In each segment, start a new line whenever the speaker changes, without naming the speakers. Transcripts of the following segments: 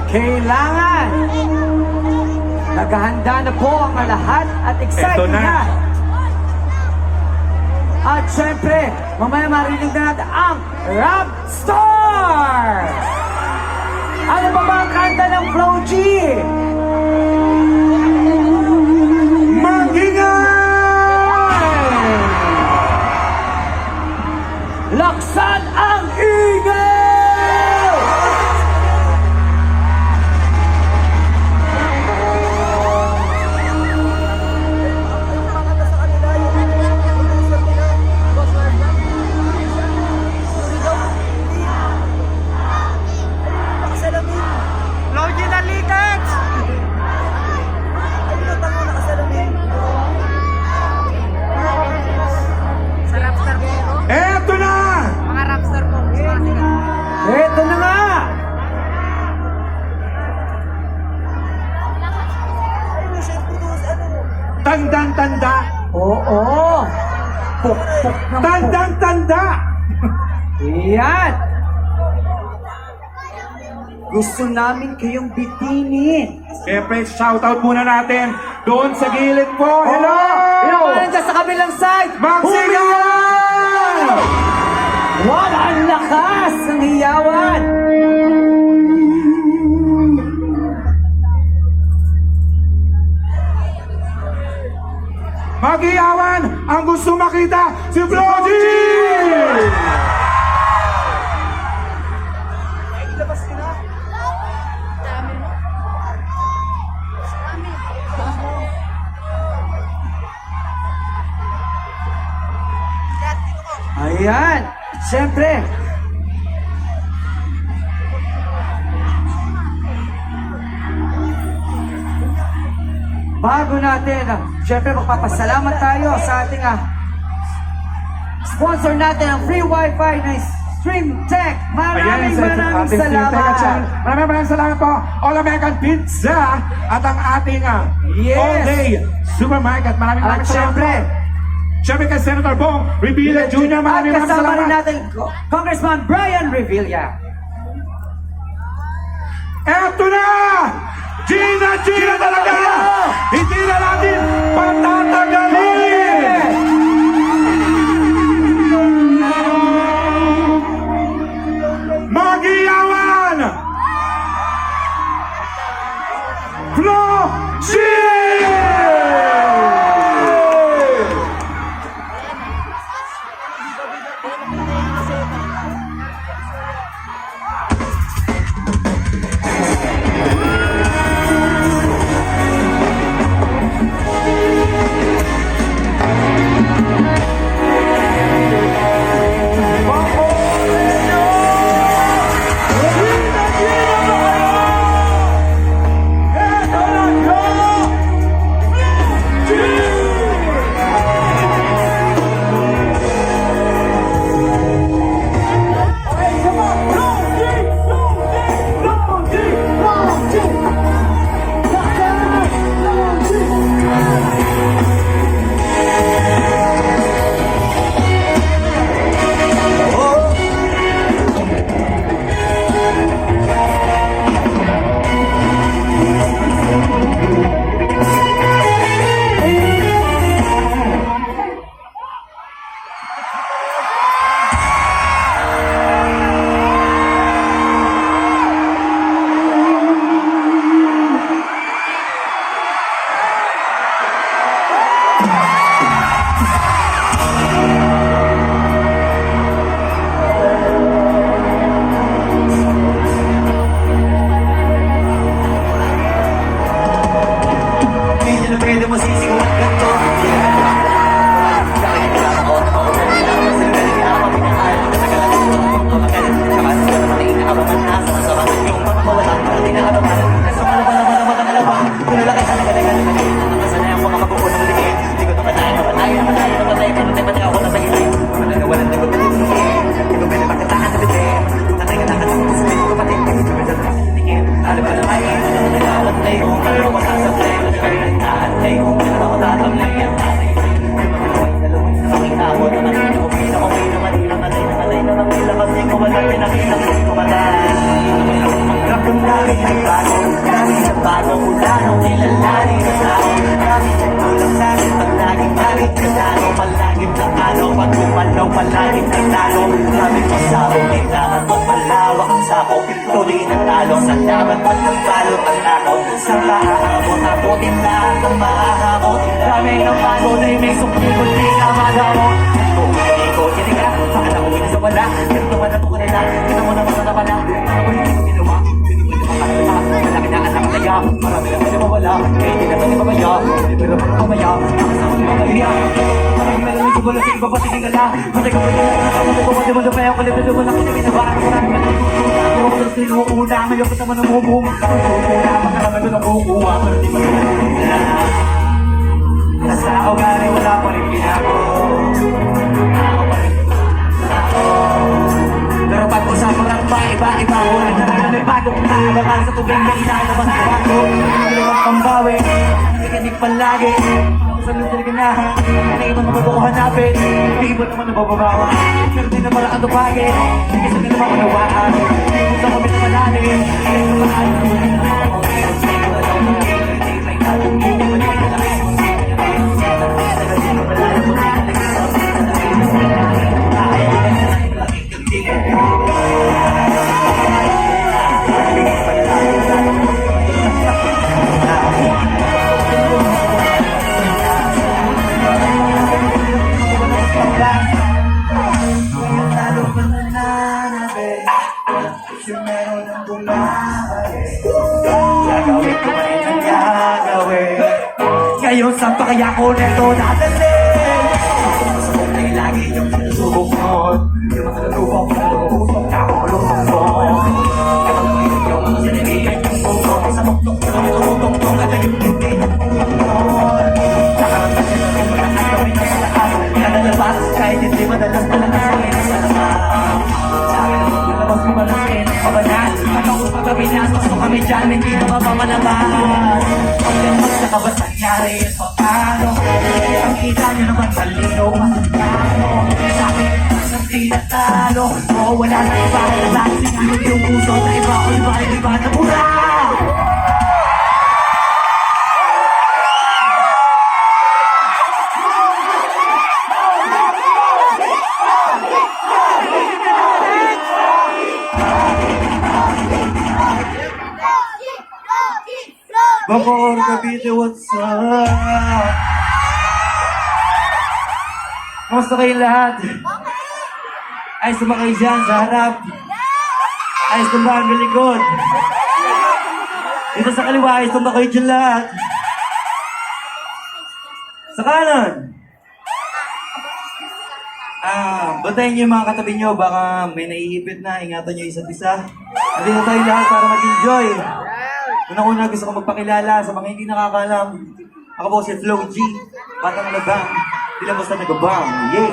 Kailangan naghahanda na po ang lahat at excited
Eto na.
na. At syempre, mamaya marinig na natin ang Rap Star! Ano ba ba ang kanta ng Flo G?
Magingay!
Laksan ang ingay!
Logi na likat! Sa Rapstar po.
Eto na!
Mga Rapstar po.
Eto na nga!
Tandang-tanda!
Oo! Pukpuk ng
Tandang-tanda!
Yan! Gusto namin kayong bitinin.
Siyempre, shoutout muna natin doon sa gilid po. Hello!
Hello! Nandiyan sa kabilang side!
Magsigaw!
Wow! Ang lakas ng hiyawan!
Mag-iyawan ang gusto makita si Floji!
Ayan! Siyempre! Bago natin, siyempre magpapasalamat tayo sa ating sponsor natin ang free wifi na Stream Tech. Maraming salamat!
Maraming salamat po. All American Pizza at ang ating
Yes.
all-day supermarket. Maraming
At
salamat
siyempre,
po. Siyempre kay Senator Bong Revilla Jr.
at
Maraming
kasama rin
salamat.
natin Congressman Brian Revilla.
Eto na! Gina talaga! Hindi na natin patatagalin! Mag-iyawan! Flo G!
daming nagbago, daming nagbago mula nung kilalanin na tao. Daming nagkulang namin pag laging laging kasalo, palaging natalo, pag gumalaw palaging natalo. Daming pasabog, kailangan kong malawak ang sako, tuloy na talo sa laban, pag nagbalot ang lakaw. Sa maaabot, abutin lahat ang maaabot. Daming nagbago na may sukli, kundi na madamot. Ikaw, hindi ka, baka na uwi na sa wala. Pero naman na po ka nila, kita mo naman na pala. Ano ba hindi ko ginawa? Malaki na anak na ya, marami na pwede mawala. Kaya hindi naman di babaya, hindi pero mamaya. Nakasama di babaya, marami na lang wala sa iba pati ka na. Matay ka pa rin, matay mo na pa yung kalipin mo na kinabinabahan. Marami na lang ako ko sa sinuuna, ngayon ka naman ang hubong. Sinuuna, makarami ko na kukuha, pero di pa naman. Nasa ugali, wala pa rin ginako. Pero pag-usapan ang iba-iba, wala na lang may bagong nakabakal sa tubig na inalabas ko ako. Dalawang pambawi, nakikinig palagi. Sa lutil ka na, hindi mo naman ako hanapin. Hindi mo naman nabababawa, pero di naman ang tupagin. Hindi kasi naman manawaan, hindi mo sa kami na malalim. Hindi mo mahal na muli na ako. Gagawin ko rin ang gagawin. Ngayon saan pa kaya ko neto dadalhin? Gusto kong may lagi yung sinusubok mo. Yung masalubok, pinag-uusok na ako malutong mo. Kapag may yung mga sinibigay yung puso, sa muktok ko na tumutong at yung hindi na tumutong. Nakaranta sila rin mga gagawin na sa lahat. Nalalabas kahit hindi madalas talaga sa akin sa lahat. Sa akin ang maglabas ko malasin, pabanas. Anong pagkabinas, gusto kami dyan, hindi na mapamalaman. Pagkakas na ka ba nangyari yun pa paano? Ang kita nyo naman talino, masagano. Sa akin, hindi natalo. Oo, wala na iba, lahat sinunod yung puso na iba ko iba na mura. Bacoor, Cavite, what's up? Kamusta kayong lahat? Ayos na ba kayo dyan sa harap? Ayos na ba ang likod? Dito sa kaliwa, ayos na ba kayo dyan lahat? Sa kanan? Bantayan niyo yung mga katabi niyo, baka may naiipit na, ingatan niyo isa't isa. Nandito tayo lahat para mag-enjoy. Una-una gusto ko magpakilala sa mga hindi nakakalam. Ako po si Flo G, batang labang, di lang basta nagabang, yeah!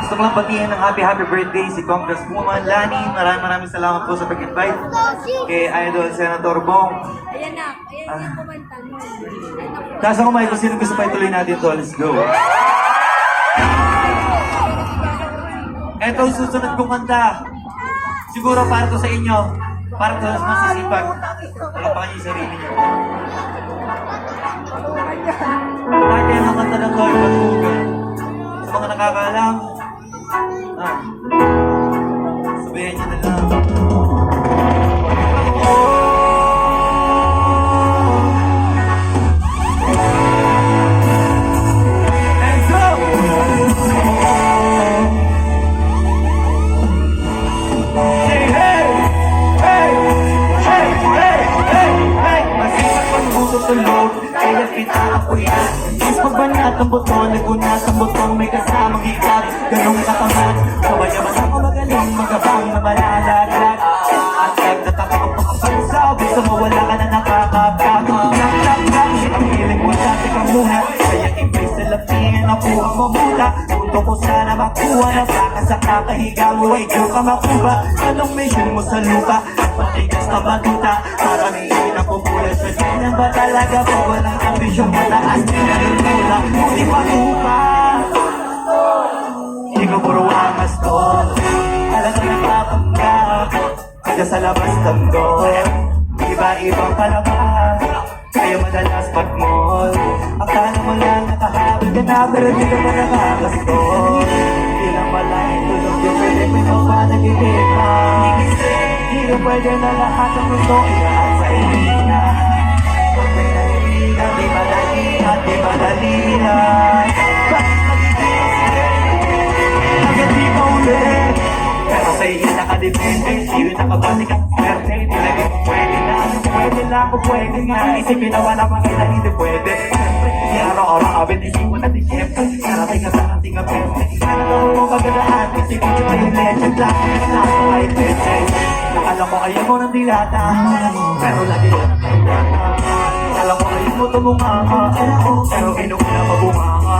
Gusto ko lang batiin ng happy birthday si Congresswoman Lani. Maraming salamat po sa pag-invite kay Idol Senator Bong.
Ayan na kumanta.
Kasa ko kung sino gusto pa ituloy natin to, let's go! Eto ang susunod kong kanta. Siguro para to sa inyo. Para to sa masisipag. Talapakan niyo yung sarili niyo. Dati ang kanta ng Lord Patugan. Sa mga nakakaalam, sabihin niyo na lang. Kaya kita ako yan. Mas pagbanat ang buton, nagunat ang buton, may kasamang hikap, ganong kataman. Kawayaman ako magaling, magabang na malalaglag. At nagtataka ang pagkapansaw, gusto mo wala ka na nakakapag. Nak, ang hiling mo dati ka muna. Kaya ibig sa lapin, nakuha mo muna. Punto ko sana makuha na baka sa kakahiga mo ay diyo ka makuha. Anong mission mo sa lupa? Patigas na batuta, para may pumula sa ganyan ba talaga po? Walang ambisyon, mataas din na lulula. Hindi pa lupa. Hindi ko puro angas to. Talagang nagpapanggap. Dyan sa labas tanto, iba-ibang palabas, kaya madalas pag-mall. Akala mo lang nakahabol ka na, pero di ka pa nakakastol. Di lang pala itulog yung pwede, pero pa nag-iiba. Di ka pwede na lahat ang gusto, ilahat sa ilinga. Pag may naliligan, di madalihan, di madalihan. Bakit nagiging agad di pa ulit? Pero sa iyo nakadepende, sino nakabati ka swerte, di lagi mo pwede na. Pwede lang kung pwede nga, isipin na wala pang kailan hindi pwede. Siyempre, di araw-araw abit, isipin na di siyempre. Narating ka sa ating kapente, ikanalaw mo kagalaan, isipin nyo yung legend lang. Nasa kahit pwede, nakala ko ayaw mo ng dilata, pero lagi ka nakilata. Akala ko ayaw mo tumunganga, pero inuuna mabunganga.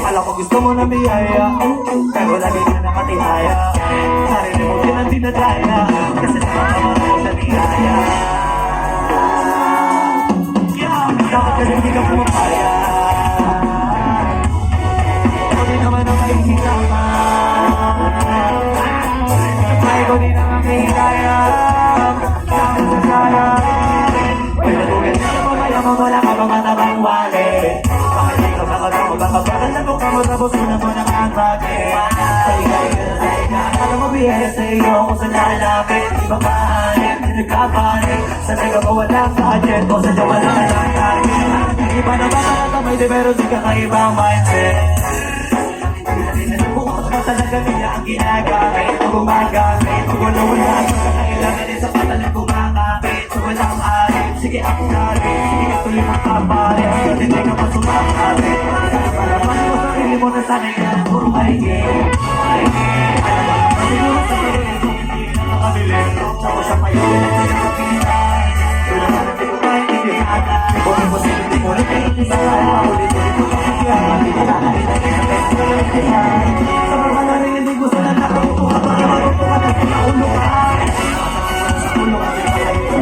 Akala ko gusto mo na biyaya, pero lagi ka nakatihaya. Sarili mo din ang dinadaya, kasi nakakamaran mo sa niyaya. Dapat kasi hindi ka pumapaya. Ikaw din naman ang mahihirapan. Ikaw din naman mahihirayang. Saan sa sayang. Uy, natugan ka na mamaya mo, wala ka bang matabang wali. Baka di ka makasama, baka bakal na ka mo, tapos mo na mo naman bagay. Saligay ka na saligay. Akala mo biyaya sa iyo kung saan lalapit. Di ba pahanip, di nagkapanik. Saan nagkawala sa agent o sa jawa lang lang target. Iba na ba nakakamay di pero di ka kaibang mindset. Bukas pa talaga niya ang ginagamit. Gumagamit, wala sa kailangan din sa patalang gumagamit. Walang alit, sige ako narin. Sige tuloy mong kapalit. Hindi ka pa sumakabit. Palaman mo sarili mo na sanay ka. Puro maiging. Alam mo naman siguro sa sarili mo hindi na nakabili. Tapos sa payo pinagpinagpinay. Wala ka natin ko maintindihan. Kung mo sila di mo rin maintindihan. Ulit-ulit mo lang kaya hindi ka nakakita sa best ko lang maintindihan. Sa mga na rin hindi gusto na nakaupo ka pa. Nakaupo ka na pinaulo ka. Sa ulo ka rin pala ito.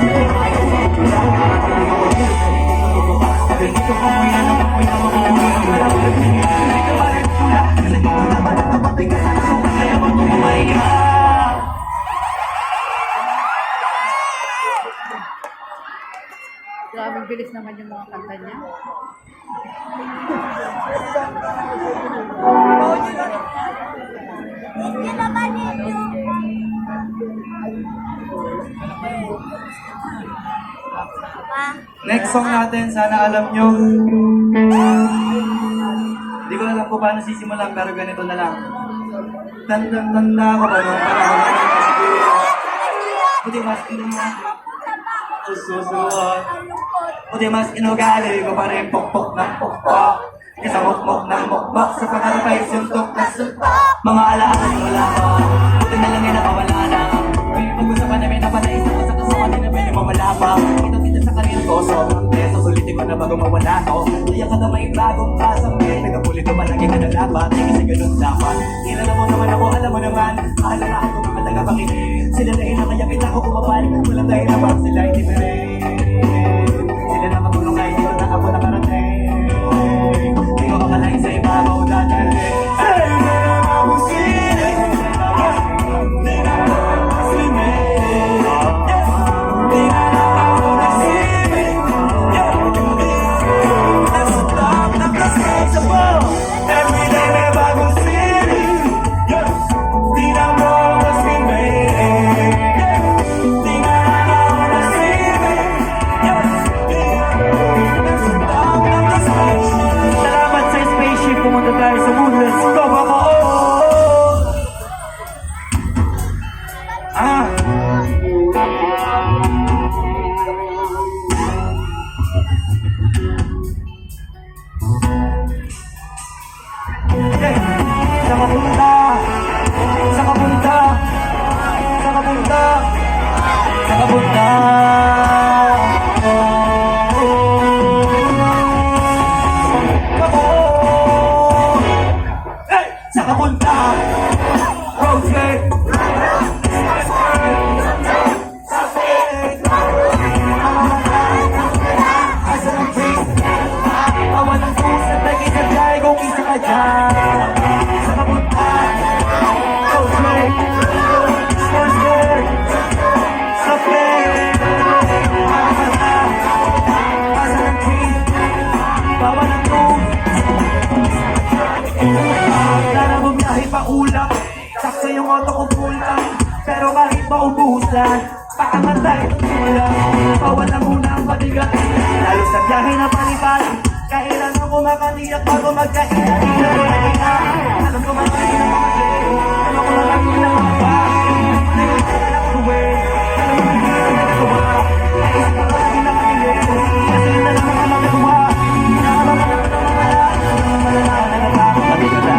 Dito ko mo yan ang amoy na makukulo. Wala ko lang pinigil. Dito ba rin pula. Kasi dito naman ang kapatid ka sa loob. Kaya mo tumumay ka.
Grabing bilis naman yung mga kanta niya.
Hindi naman ito. Pa,
Next song natin, sana alam nyo. Hindi ko alam kung paano sisimulan, pero ganito na lang. Tanda ko ba nung panahon? Buti mas inuman. Susunod. Buti mas inugali ko pa rin pokpok ng pokpok. Isa mokmok ng mokmok sa pangarap ay suntok na suntok. Mga alaala wala ko. Buti na lang yung nakawala na. May pag-usapan namin na pala isa ko sa kasukan din na pwede mawala pa. Kita sa karir ko, sobrang beso. Sulitin ko na bago mawala ko. Kaya ka na may bagong kasamit. Nagkapulit naman lagi ka na dapat. Kasi ganun dapat. Kilala mo naman ako, alam mo naman. Mahal na ako mga tagapakinig. Sila na inakayapin ako kumapal. Walang dahil na bang sila hindi pa rin. Sila na magulong kahit dito na ako nakarating. Di ko kakalain sa ibabaw dadali. Hey, ako sila. Di na ako sila. Di na ako nasili. Nasa top ng kasasabong. Every day may bagong sili. Di na mo nasili. Di na ako nasili. Nasa top ng kasasabong. Salamat sa spaceship. Pumunta tayo sa moon. Let's go, baka Sa kapunta, sa kapunta, sa kapunta, sa kapunta. Hey! Sa kapunta, road trip. Awan ng puso, naging sa kung isa ka dyan. Sa kapunta, road trip. maubusan. Paangatay ng tula, pawala muna ang pabigat. Lalo sa biyahe na palipad, kailan ako makatiyak bago magkainan. Alam ko magaling ang mga day, alam ko magaling ang mga ba. Alam ko way, alam ko hindi na nagagawa. Naisip ko lagi na kanilin, kasi na lang ang magagawa. Inaalam ko na malala, nagkakapati ka na.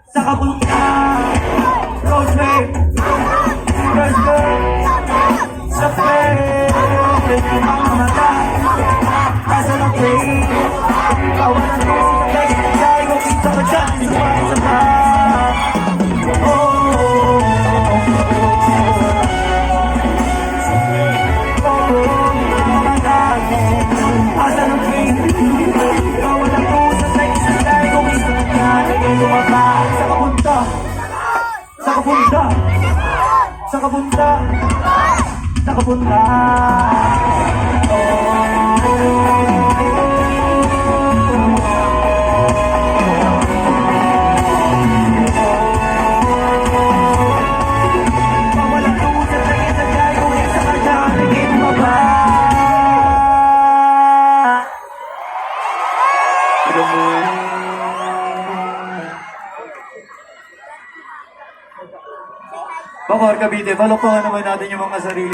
Sa kapunta, road trip, first girl, sa play, ang mga mata, nasa ng play. Kawalan ko sa play, dahil ko kita ka dyan, isa pa. Asa ng play, kawalan ko sa play, dahil ko kita ka dyan, tumaba sa kapunta. Sa kapunta, sa kapunta, sa kapunta. Pawalan ko sa tayo sa tayo, isa ka dyan, naging baba. Bakor Cavite, baloktohan naman natin yung mga sarili